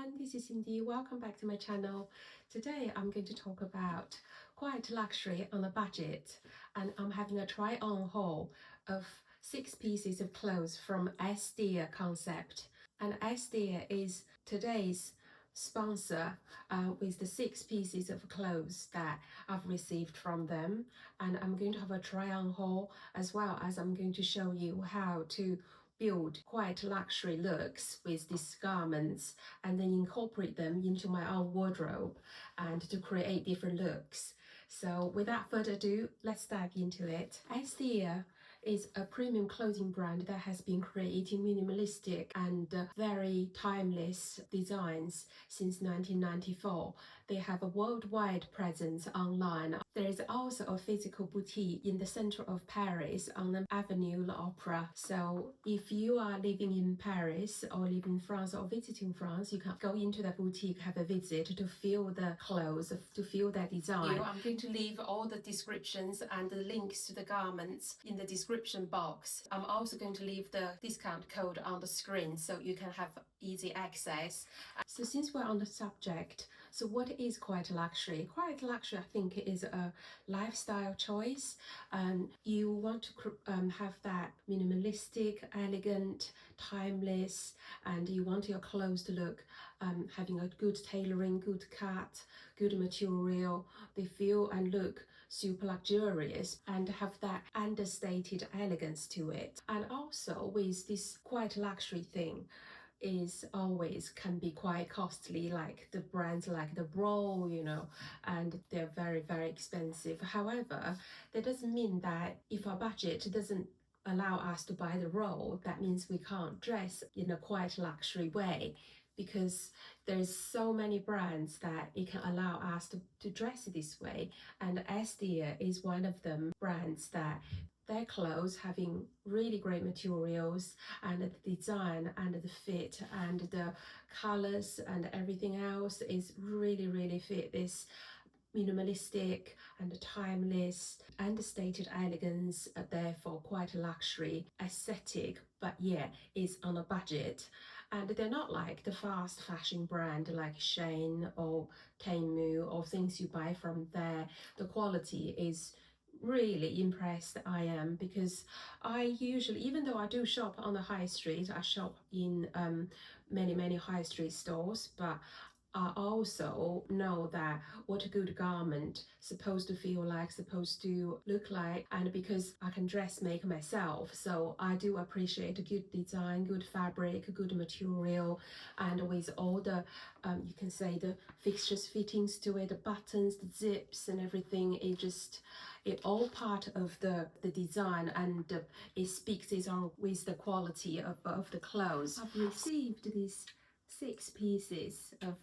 everyone, this is Cindy. Welcome back to my channel. Today I'm going to talk about quiet luxury on a budget, and I'm having a try on haul of 6 pieces of clothes from S.DEER concept. And S.DEER is today's sponsor with the 6 pieces of clothes that I've received from them, and I'm going to have a try on haul as well as I'm going to show you how to build quite luxury looks with these garments and then incorporate them into my own wardrobe and to create different looks. So without further ado, let's dive into it. S.DEER is a premium clothing brand that has been creating minimalistic and very timeless designs since 1994. They have a worldwide presence online. There is also a physical boutique in the center of Paris on the Avenue L'Opera. So if you are living in Paris or live in France or visiting France, you can go into the boutique, have a visit to feel the clothes, to feel their design. I'm going to leave all the descriptions and the links to the garments in the description box. I'm also going to leave the discount code on the screen so you can have easy access. So since we're on the subject, so what is quiet luxury? Quiet luxury, I think, is a lifestyle choice. You want to have that minimalistic, elegant, timeless, and you want your clothes to look having a good tailoring, good cut, good material. They feel and look super luxurious and have that understated elegance to it. And also with this quiet luxury thing, is always can be quite costly, like the brands like the bra, you know, and they're very expensive. However, that doesn't mean that if our budget doesn't allow us to buy the bra, that means we can't dress in a quite luxury way, because there's so many brands that it can allow us to dress this way, and S.DEER is one of them brands that their clothes having really great materials, and the design and the fit and the colors and everything else is really fit this minimalistic and timeless understated elegance, therefore quite a luxury aesthetic, but yeah, is on a budget. And they're not like the fast fashion brand like Shein or Temu or things you buy from there. The quality is really impressed I am, because I usually, even though I do shop on the high street, I shop in many high street stores, but I also know that what a good garment supposed to feel like, supposed to look like, and because I can dress make myself, so I do appreciate a good design, good fabric, good material, and with all the you can say the fixtures, fittings to it, the buttons, the zips and everything, it all part of the design, and it speaks its own with the quality of the clothes. I've received these 6 pieces of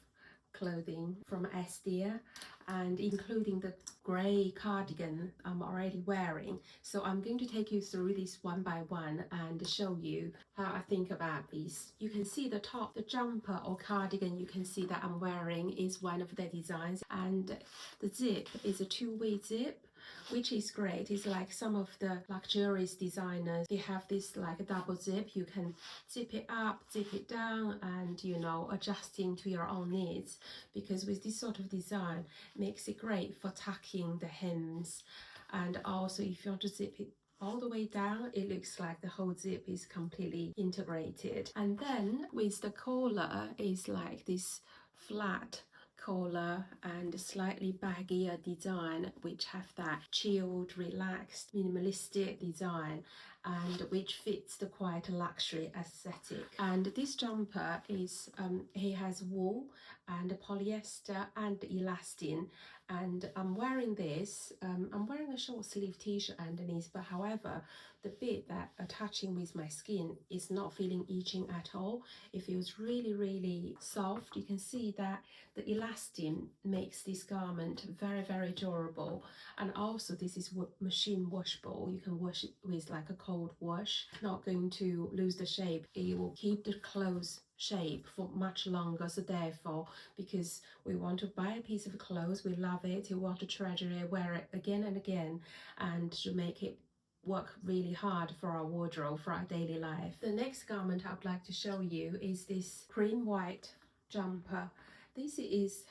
clothing from S.DEER, and including the grey cardigan I'm already wearing. So I'm going to take you through this one by one and show you how I think about these. You can see the top, the jumper or cardigan you can see that I'm wearing is one of their designs, and the zip is a 2-way zip, which is great. It's like some of the luxurious designers, they have this like a double zip. You can zip it up, zip it down, and you know, adjusting to your own needs, because with this sort of design makes it great for tucking the hems. And also if you want to zip it all the way down, it looks like the whole zip is completely integrated. And then with the collar is like this flat collar and slightly baggier design, which have that chilled, relaxed, minimalistic design, and which fits the quite luxury aesthetic. And this jumper is it has wool and polyester and elastin, and I'm wearing this. I'm wearing a short sleeve t-shirt underneath, but however the bit that attaching with my skin is not feeling itching at all. It feels really soft. You can see that the elastin makes this garment very durable, and also this is machine washable. You can wash it with like a cold wash, not going to lose the shape. It will keep the clothes shape for much longer. So therefore, because we want to buy a piece of clothes, we love it, we want to treasure it, wear it again and again, and to make it work really hard for our wardrobe, for our daily life. The next garment I'd like to show you is this cream white jumper. This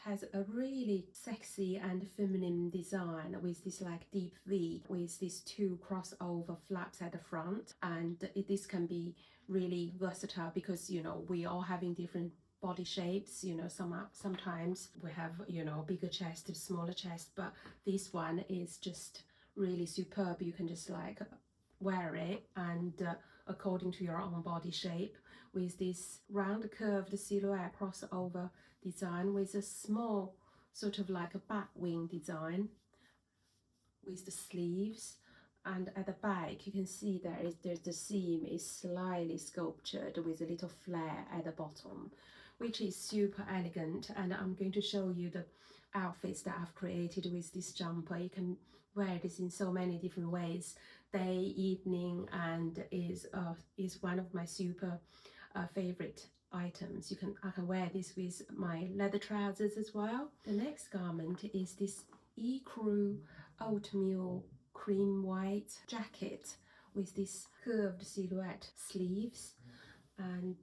has a really sexy and feminine design with this like deep V with these two crossover flaps at the front, and this can be really versatile because you know we all having different body shapes, you know, sometimes we have, you know, bigger chest, smaller chest, but this one is just really superb. You can just like wear it and according to your own body shape, with this round curved silhouette crossover design with a small sort of like a back wing design with the sleeves. And at the back you can see there's the seam is slightly sculptured with a little flare at the bottom, which is super elegant. And I'm going to show you the outfits that I've created with this jumper. You can wear this in so many different ways, day, evening, and is one of my super favorite items. I can wear this with my leather trousers as well. The next garment is this ecru oatmeal cream white jacket with this curved silhouette sleeves, and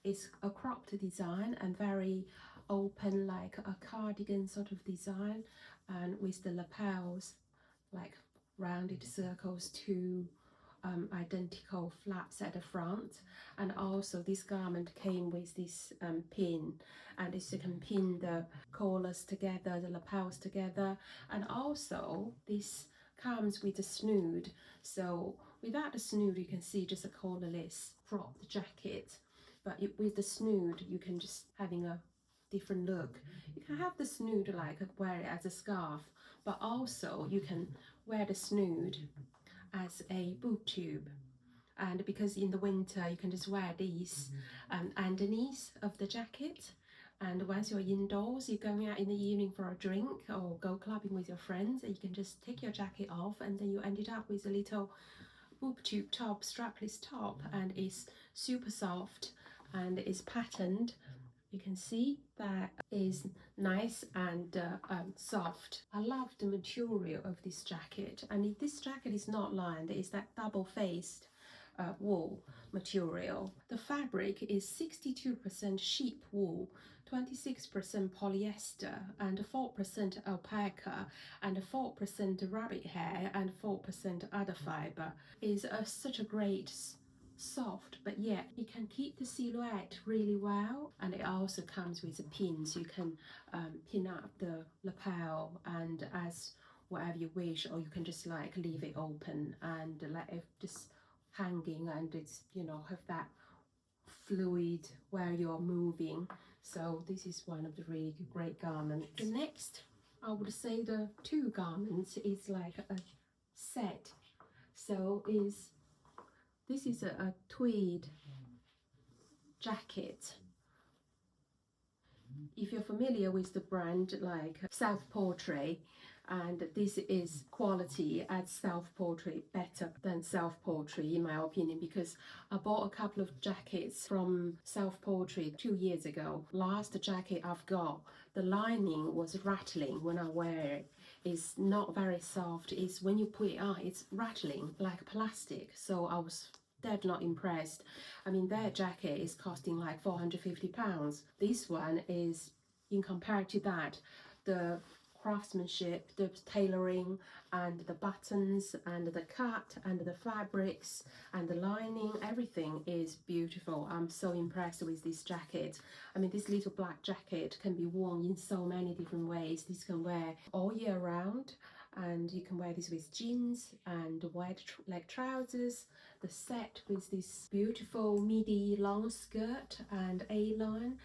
it's a cropped design and very open, like a cardigan sort of design, and with the lapels like rounded circles, two identical flaps at the front. And also this garment came with this pin, and this you can pin the collars together, the lapels together, and also this comes with a snood. So without the snood you can see just a collarless cropped jacket, but with the snood you can just having a different look. You can have the snood like wear it as a scarf, but also you can wear the snood as a boob tube. And because in the winter you can just wear these underneath of the jacket, and once you're indoors, you're going out in the evening for a drink or go clubbing with your friends, and you can just take your jacket off, and then you ended up with a little boob tube top, strapless top, and it's super soft and it's patterned. You can see that is nice and soft. I love the material of this jacket, and this jacket is not lined, it's that double-faced wool material. The fabric is 62% sheep wool, 26% polyester, and 4% alpaca, and 4% rabbit hair, and 4% other fiber. Is such a great soft, but yet it can keep the silhouette really well, and it also comes with a pin, so you can pin up the lapel and as whatever you wish, or you can just like leave it open and let it just hanging, and it's, you know, have that fluid where you're moving. So this is one of the really great garments. The next, I would say the two garments is like a set. So this is a tweed jacket. If you're familiar with the brand like self-portrait, and this is quality at self-portrait better than self-portrait in my opinion, because I bought a couple of jackets from self-portrait 2 years ago. Last jacket I've got, the lining was rattling when I wear it. It's not very soft. It's when you put it on, it's rattling like plastic. So I was dead not impressed. I mean, their jacket is costing like £450. This one is, in compared to that, the craftsmanship, the tailoring, and the buttons, and the cut, and the fabrics, and the lining, everything is beautiful. I'm so impressed with this jacket. I mean, this little black jacket can be worn in so many different ways. This can wear all year round, and you can wear this with jeans and wide leg trousers. The set with this beautiful midi long skirt and A-line,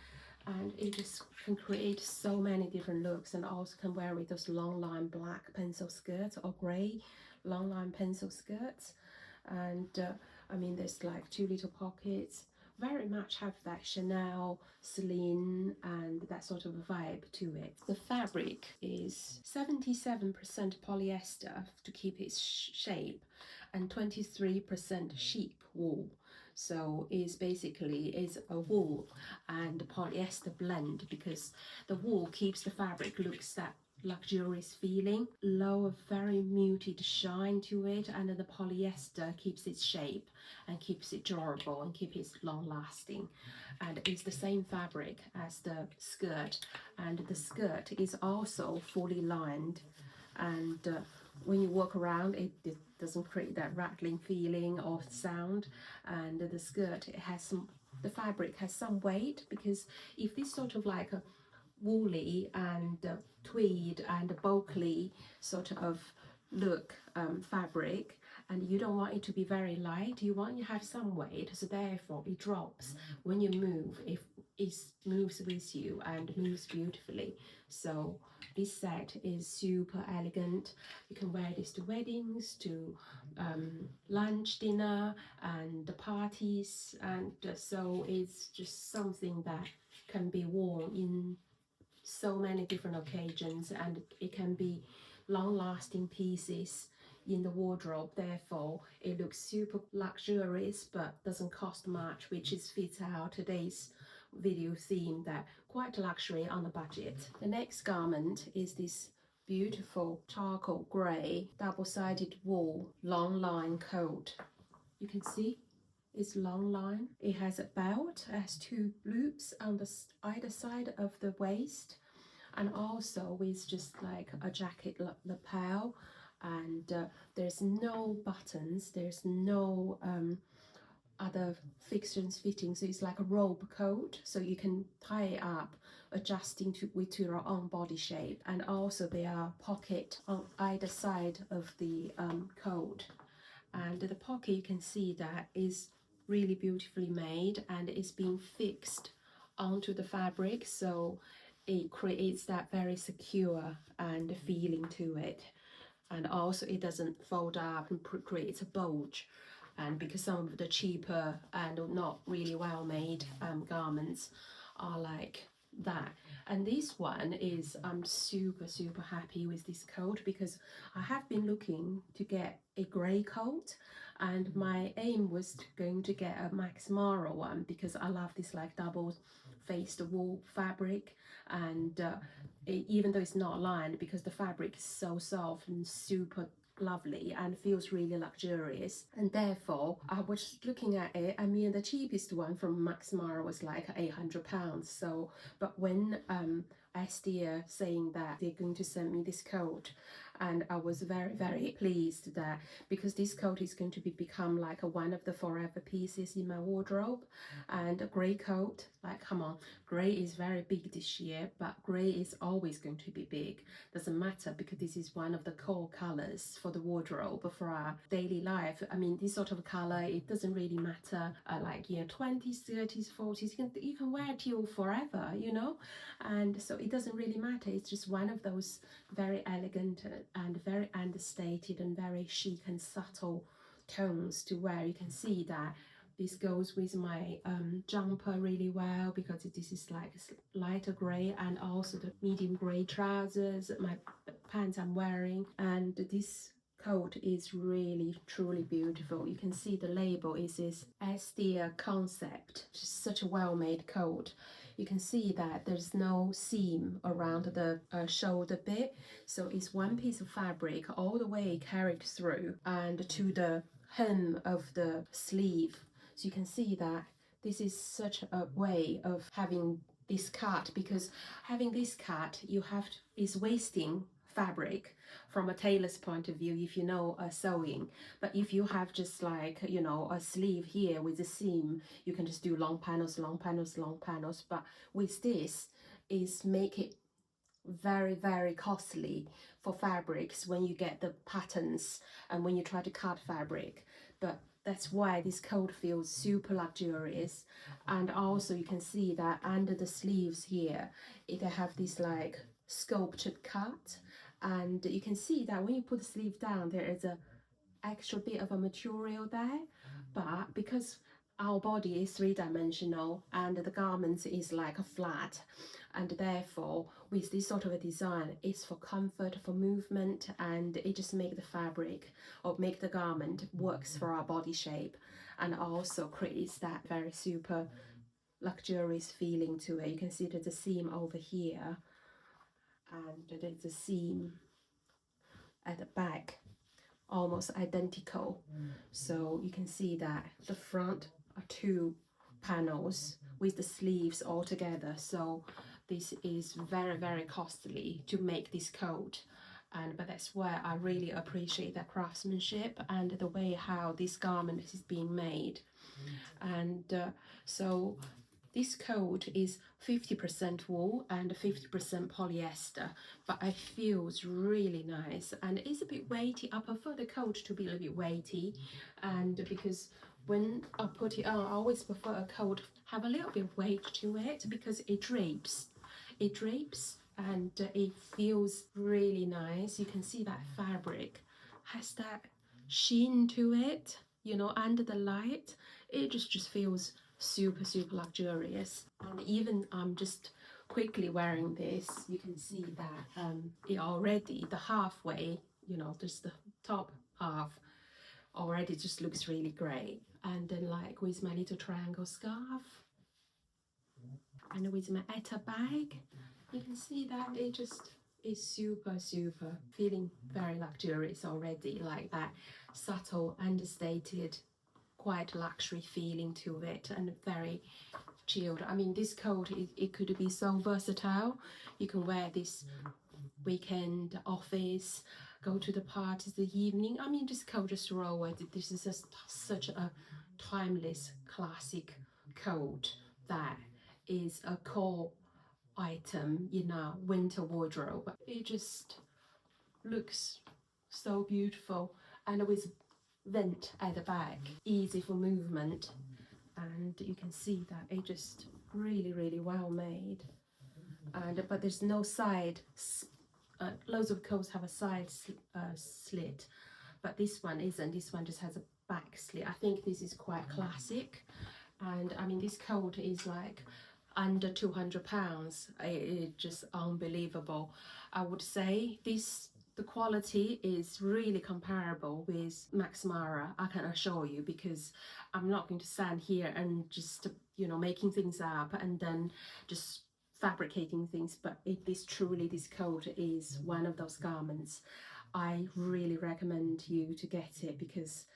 and it just can create so many different looks. And also can wear with those long line black pencil skirts or grey long line pencil skirts. And I mean, there's like two little pockets, very much have that Chanel, Celine, and that sort of vibe to it. The fabric is 77% polyester to keep its shape, and 23% sheep wool. So is a wool and polyester blend, because the wool keeps the fabric looks that luxurious feeling, low, very muted shine to it, and the polyester keeps its shape and keeps it durable and keeps it long lasting. And it's the same fabric as the skirt, and the skirt is also fully lined, and when you walk around it doesn't create that rattling feeling or sound. And the skirt, it has some, the fabric has some weight, because if this sort of like a woolly and tweed and bulky sort of look fabric, and you don't want it to be very light, you want to have some weight, so therefore it drops when you move. If it moves with you and moves beautifully. So this set is super elegant. You can wear this to weddings, to lunch, dinner, and the parties, and so it's just something that can be worn in so many different occasions, and it can be long-lasting pieces in the wardrobe. Therefore it looks super luxurious but doesn't cost much, which is fits our today's video theme, that quite luxury on a budget. The next garment is this beautiful charcoal grey double-sided wool Longline coat. You can see it's Longline. It has a belt, it has two loops on the either side of the waist, and also with just like a jacket lapel, and there's no buttons, there's no other fixtures fitting, so it's like a robe coat, so you can tie it up adjusting to your own body shape. And also there are pockets on either side of the coat, and the pocket, you can see that is really beautifully made, and it's being fixed onto the fabric, so it creates that very secure and feeling to it. And also it doesn't fold up and creates a bulge. And because some of the cheaper and not really well made garments are like that. And this one is, I'm super happy with this coat, because I have been looking to get a grey coat, and my aim was going to get a Max Mara one, because I love this like double faced wool fabric. And even though it's not lined, because the fabric is so soft and super lovely and feels really luxurious, and therefore I was looking at it. I mean, the cheapest one from Max Mara was like £800. So but when SDEER saying that they're going to send me this coat, and I was very pleased that, because this coat is going to become like one of the forever pieces in my wardrobe. And a grey coat, like, come on, grey is very big this year, but grey is always going to be big, doesn't matter, because this is one of the core colors for the wardrobe for our daily life. I mean, this sort of color, it doesn't really matter, like, you know, 20s, 30s, 40s, you can wear it till forever, you know. And so it doesn't really matter. It's just one of those very elegant and very understated and very chic and subtle tones to wear. You can see that this goes with my jumper really well, because this is like lighter grey, and also the medium grey trousers, my pants I'm wearing. And this coat is really truly beautiful. You can see the label is this S.DEER concept. Just such a well-made coat. You can see that there's no seam around the shoulder bit, so it's one piece of fabric all the way carried through and to the hem of the sleeve. So you can see that this is such a way of having this cut, because having this cut is wasting fabric from a tailor's point of view, if you know sewing. But if you have just like, you know, a sleeve here with a seam, you can just do long panels. But with this is make it very costly for fabrics when you get the patterns and when you try to cut fabric. But that's why this coat feels super luxurious. And also you can see that under the sleeves here, they have this like sculptured cut, and you can see that when you put the sleeve down, there is a extra bit of a material there. But because our body is three-dimensional and the garment is like a flat, and therefore with this sort of a design, it's for comfort, for movement, and it just make the fabric or make the garment works for our body shape, and also creates that very super luxurious feeling to it. You can see there's a seam over here, and there's a seam at the back, almost identical. So you can see that the front are two panels with the sleeves all together. So this is very, very costly to make this coat. But that's why I really appreciate the craftsmanship and the way how this garment is being made. And so this coat is 50% wool and 50% polyester, but it feels really nice and it's a bit weighty. I prefer the coat to be a little bit weighty, and because when I put it on, I always prefer a coat have a little bit of weight to it because it drapes. It drapes and it feels really nice. You can see that fabric has that sheen to it, you know, under the light. It just feels super luxurious. And even I'm just quickly wearing this, you can see that it already, the halfway, you know, just the top half already just looks really great. And then like with my little triangle scarf and with my Etta bag, you can see that it just is super feeling very luxurious already, like that subtle understated quite luxury feeling to it and very chilled. I mean, this coat, it could be so versatile. You can wear this weekend, office, go to the parties, the evening. I mean, this coat just roll with it. This is just such a timeless classic coat that is a core item in our winter wardrobe. It just looks so beautiful, and with vent at the back, easy for movement, and you can see that it just really well made. And but there's no side, loads of coats have a side slit, but this one isn't. This one just has a back slit. I think this is quite classic, and I mean this coat is like under £200. It's just unbelievable. I would say the quality is really comparable with Max Mara, I can assure you, because I'm not going to stand here and just, you know, making things up and then just fabricating things, but this coat is one of those garments. I really recommend you to get it because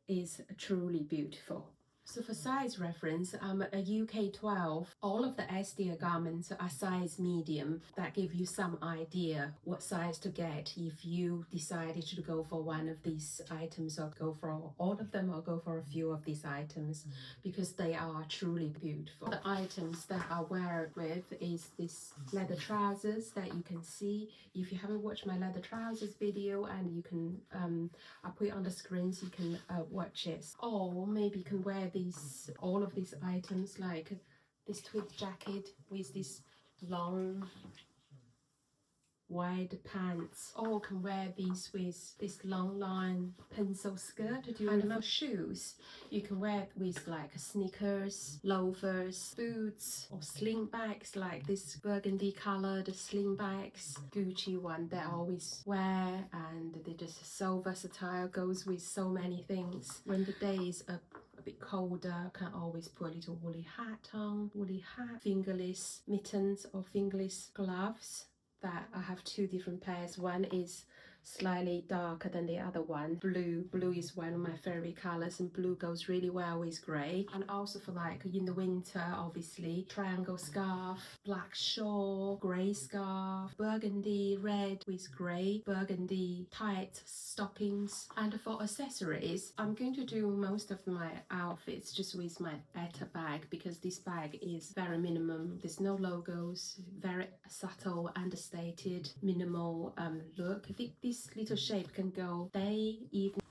it's truly beautiful. So for size reference, I'm a UK 12. All of the SDEER garments are size medium. That give you some idea what size to get if you decided to go for one of these items, or go for all of them, or go for a few of these items, because they are truly beautiful. The items that I wear it with is this leather trousers that you can see. If you haven't watched my leather trousers video, and you can, I'll put it on the screen so you can watch it. Or maybe you can wear all of these items, like this tweed jacket with this long wide pants, or can wear these with this Longline pencil skirt. And for shoes, you can wear it with like sneakers, loafers, boots, or sling bags, like this burgundy colored sling bags, Gucci one that I always wear, and they're just so versatile, goes with so many things. When the days are a bit colder, can always put a little woolly hat on, fingerless mittens or fingerless gloves. That I have two different pairs. One is slightly darker than the other one. Blue is one of my favorite colors, and blue goes really well with grey. And also for like in the winter, obviously, triangle scarf, black shawl, grey scarf, burgundy red with grey, burgundy tight stockings. And for accessories, I'm going to do most of my outfits just with my Etta bag, because this bag is very minimum. There's no logos, very subtle, understated, minimal look. I think this little shape can go day, evening.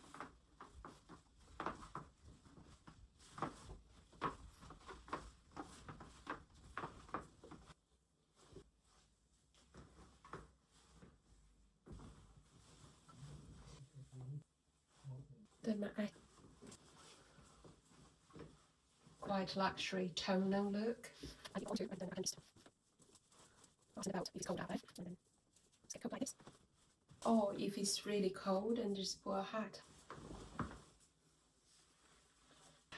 Then my quite luxury tonal look. I want to, and then I can just pass it about if it's cold out there, and then just get coat like this. Or if it's really cold, and just put a hat.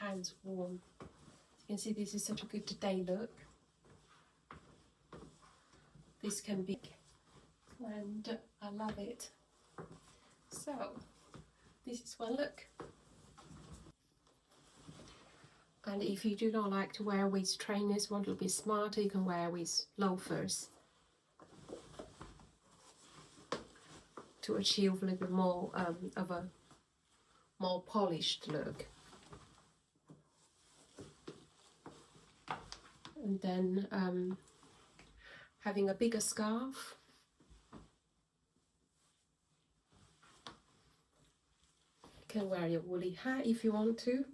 Hands warm. You can see this is such a good day look. This can be and I love it. So this is one look. And if you do not like to wear with trainers, want to be smarter, you can wear with loafers to achieve a little bit more of a more polished look. And then having a bigger scarf. You can wear your woolly hat if you want to.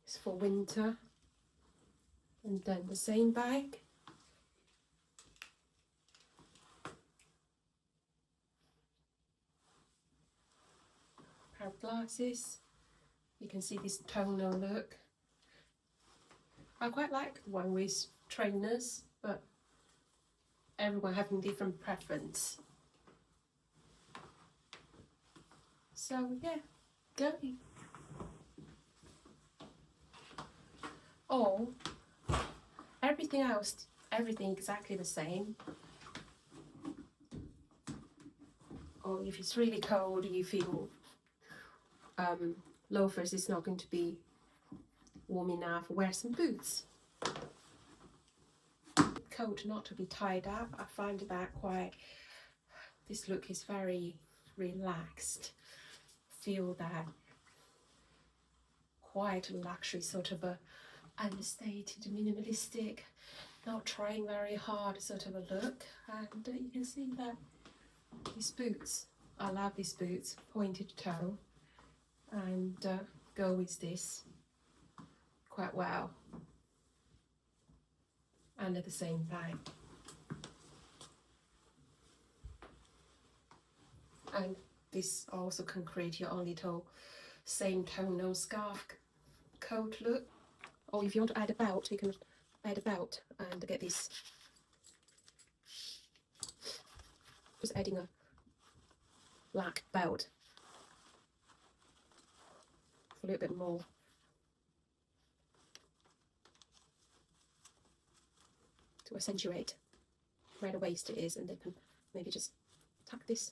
It's for winter. And then the same bag. Pair of glasses. You can see this tonal look. I quite like one with trainers, but everyone having different preference. So yeah, going. Or everything else, everything exactly the same. Or if it's really cold, you feel loafers is not going to be warm enough, wear some boots. Coat not to be tied up. I find that quite, this look is very relaxed. Feel that quite luxury, sort of a understated, minimalistic, not trying very hard sort of a look. And you can see that these boots, I love these boots, pointed toe, and go with this quite well. And at the same time. And this also can create your own little same tonal scarf coat look. Or if you want to add a belt, you can add a belt and get this. Just adding a black belt for a little bit more. To accentuate where the waist is, and then maybe just tuck this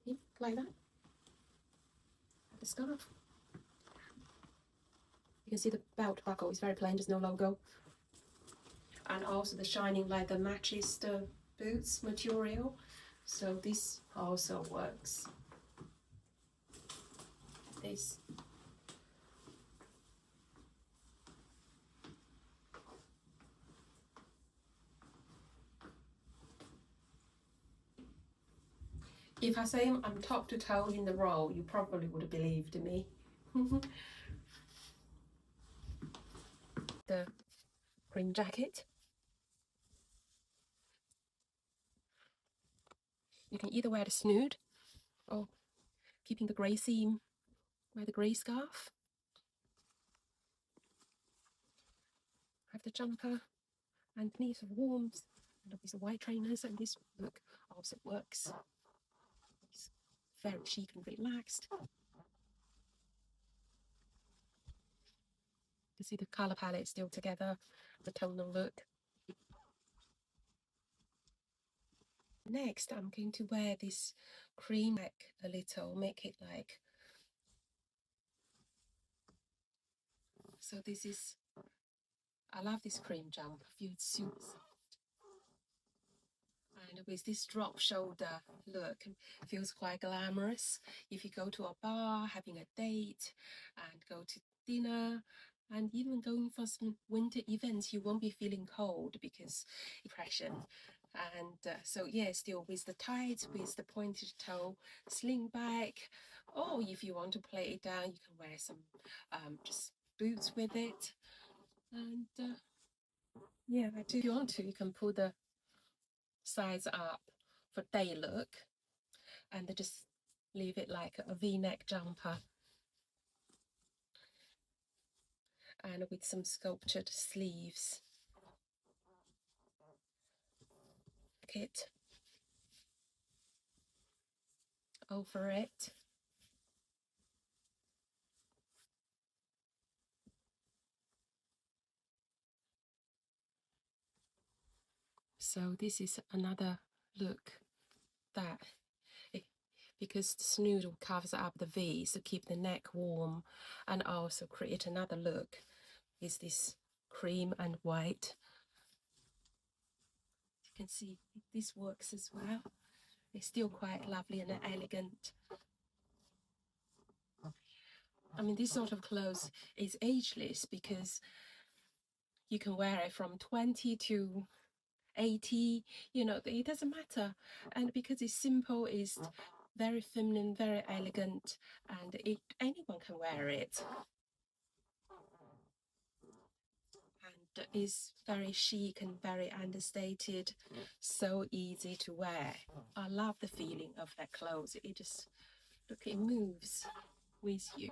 in like that. The scarf. You can see the belt buckle is very plain, there's no logo. And also the shining leather matches the boots material, so this also works. This. If I say I'm top to toe in the roll, you probably would have believed me. The cream jacket. You can either wear the snood or keeping the grey seam, wear the grey scarf. Have the jumper underneath for warmth, and these are white trainers, and this look also works. It's very chic and relaxed. You see the colour palette still together, the tonal look. Next, I'm going to wear this cream back a little, make it like, so this is, I love this cream jump, I feel it suits. And with this drop shoulder look, it feels quite glamorous. If you go to a bar, having a date, and go to dinner, and even going for some winter events, you won't be feeling cold because impression. And so yeah, still with the tights, with the pointed toe, sling back, or if you want to play it down, you can wear some just boots with it. And yeah, if you want to, you can pull the sides up for day look, and just leave it like a V-neck jumper, and with some sculptured sleeves. Kit over it. So this is another look that because the snood covers up the V to keep the neck warm, and also create another look is this cream and white. You can see this works as well. It's still quite lovely and elegant. I mean, this sort of clothes is ageless because you can wear it from 20 to 80, you know, it doesn't matter. And because it's simple, it's very feminine, very elegant, and anyone can wear it. And it's very chic and very understated, so easy to wear. I love the feeling of that clothes. It just, look, it moves with you.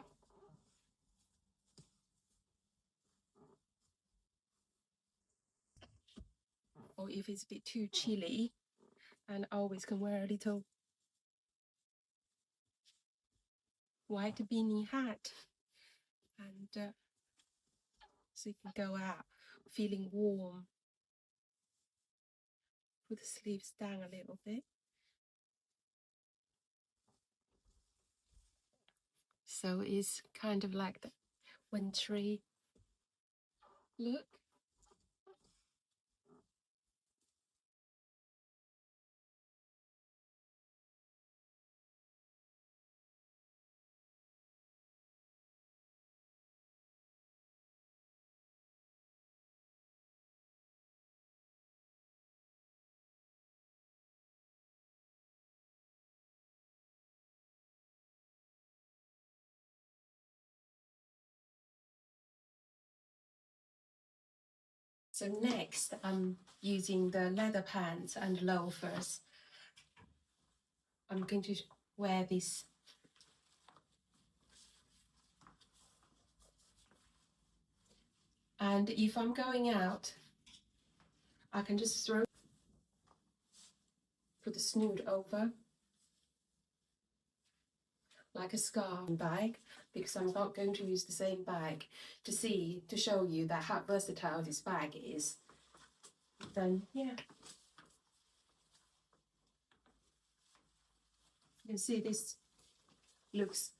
Or if it's a bit too chilly, and always can wear a little white beanie hat, and so you can go out feeling warm. Put the sleeves down a little bit. So it's kind of like the wintry look. So next, I'm using the leather pants and loafers. I'm going to wear this. And if I'm going out, I can just put the snood over like a scarf bag, because I'm not going to use the same bag to show you that how versatile this bag is. Then yeah, you can see this looks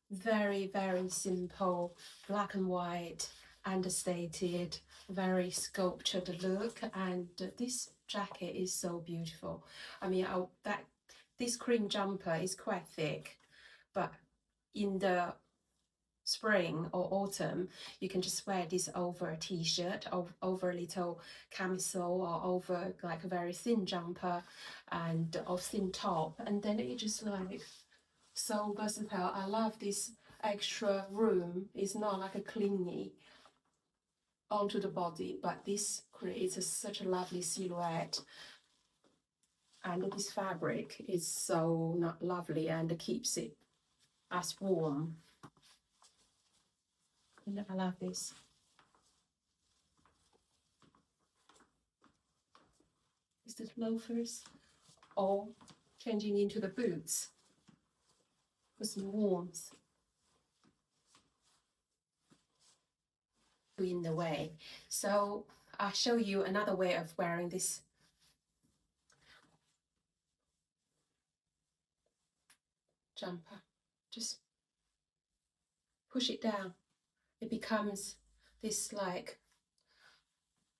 very, very simple, black and white, understated, very sculptured look, and this jacket is so beautiful. I mean, this cream jumper is quite thick, but in the spring or autumn, you can just wear this over a t-shirt, over a little camisole, or over like a very thin jumper and or thin top, and then it just like so versatile. I love this extra room. It's not like a clingy onto the body, but this creates such a lovely silhouette. And this fabric is so not lovely and keeps it as warm. And I love this. Is the loafers or changing into the boots for some warmth in the way. So I'll show you another way of wearing this jumper. Just push it down. It becomes this like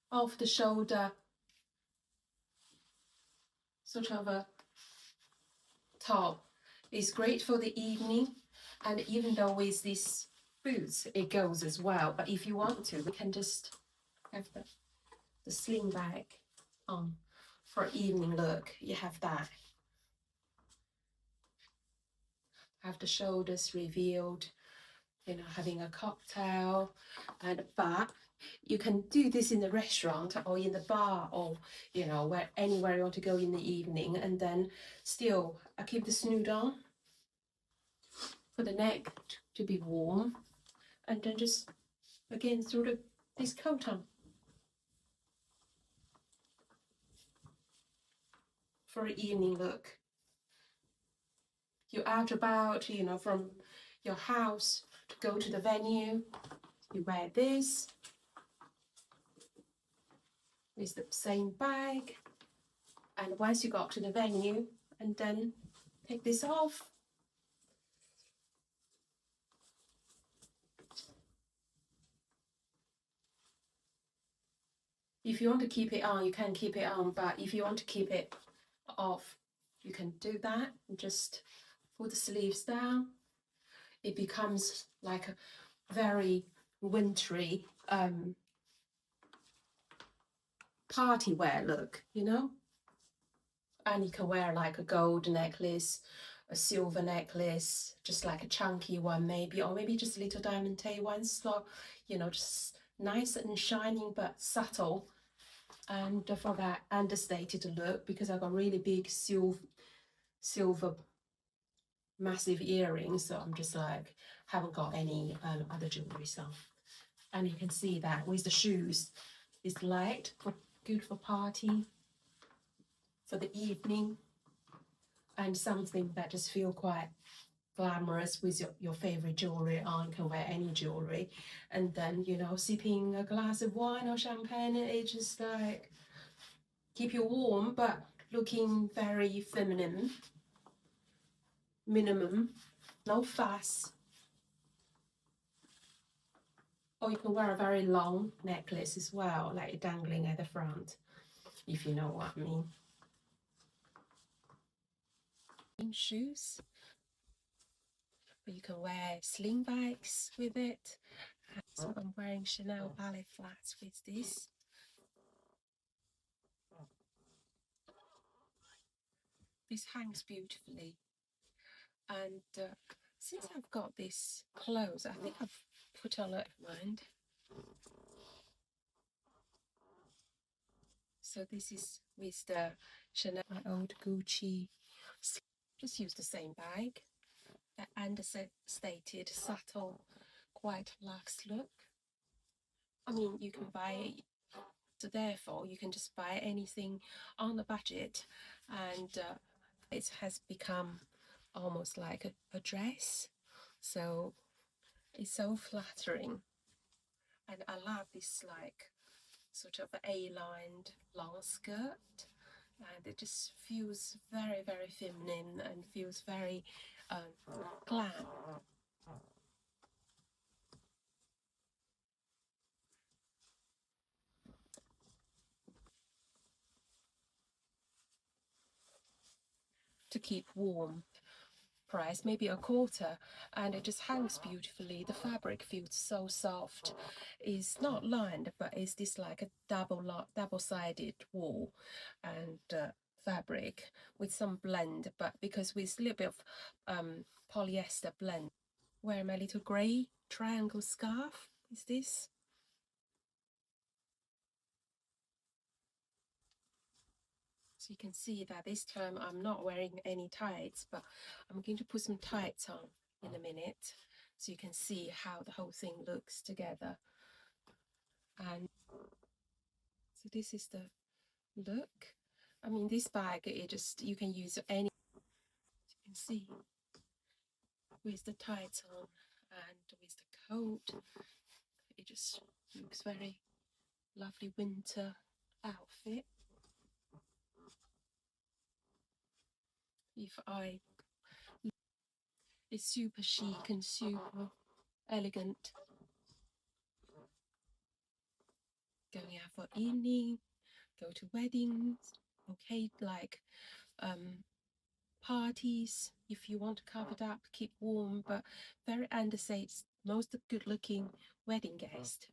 off the shoulder sort of a top. It's great for the evening, and even though with these boots it goes as well, but if you want to, we can just have the sling bag on for evening look. You have that, have the shoulders revealed, you know, having a cocktail, but you can do this in the restaurant or in the bar, or you know, anywhere you want to go in the evening, and then still I keep the snood on for the neck to be warm, and then just again throw this coat on for an evening look. You're out about, you know, from your house to go to the venue, you wear this with the same bag, And once you got to the venue, and then take this off. If you want to keep it on, you can keep it on, but if you want to keep it off, you can do that. Just pull the sleeves down. It becomes like a very wintry party wear look, you know. And you can wear like a gold necklace, a silver necklace, just like a chunky one maybe, or maybe just a little diamond one, so you know, just nice and shining but subtle. And for that understated look, because I've got really big silver massive earrings, so I'm just like haven't got any other jewelry. So, and you can see that with the shoes, it's light, for good for party, for the evening, and something that just feel quite glamorous with your favorite jewelry on. You can wear any jewelry, and then, you know, sipping a glass of wine or champagne, it just like keep you warm but looking very feminine, minimum, no fuss. Or you can wear a very long necklace as well, like dangling at the front, if you know what I mean. Shoes, but you can wear sling bags with it. So I'm wearing Chanel ballet flats with this. This hangs beautifully, and since I've got this clothes, I think I've put a lot of mind. So this is with the Chanel, my old Gucci. Just use the same bag. That understated, subtle, quite luxe look. I mean, you can buy, so therefore you can just buy anything on the budget, and it has become almost like a dress. So it's so flattering, and I love this like sort of A-lined long skirt, and it just feels very, very feminine and feels very glam. To keep warm. Price maybe a quarter, and it just hangs beautifully. The fabric feels so soft. It's not lined, but it's this like a double-sided wool and fabric with some blend, but because with a little bit of polyester blend. Wear my little grey triangle scarf. Is this? So you can see that this time I'm not wearing any tights, but I'm going to put some tights on in a minute, so you can see how the whole thing looks together. And so this is the look. I mean, this bag, it just, you can use any, you can see, with the tights on and with the coat, it just looks very lovely winter outfit. It's super chic and super elegant. Going out for evening, go to weddings, okay, like parties, if you want to cover it up, keep warm, but very understated, most good looking wedding guest.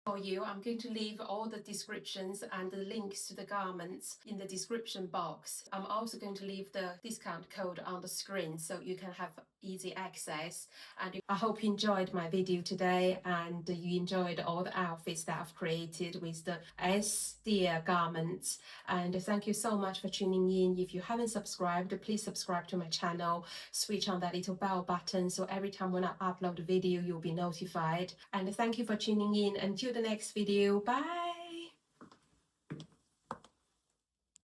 For you, I'm going to leave all the descriptions and the links to the garments in the description box. I'm also going to leave the discount code on the screen so you can have easy access. And I hope you enjoyed my video today and you enjoyed all the outfits that I've created with the SDEER garments. And thank you so much for tuning in. If you haven't subscribed, please subscribe to my channel. Switch on that little bell button so every time when I upload a video, you'll be notified. And thank you for tuning in. Until the next video, bye.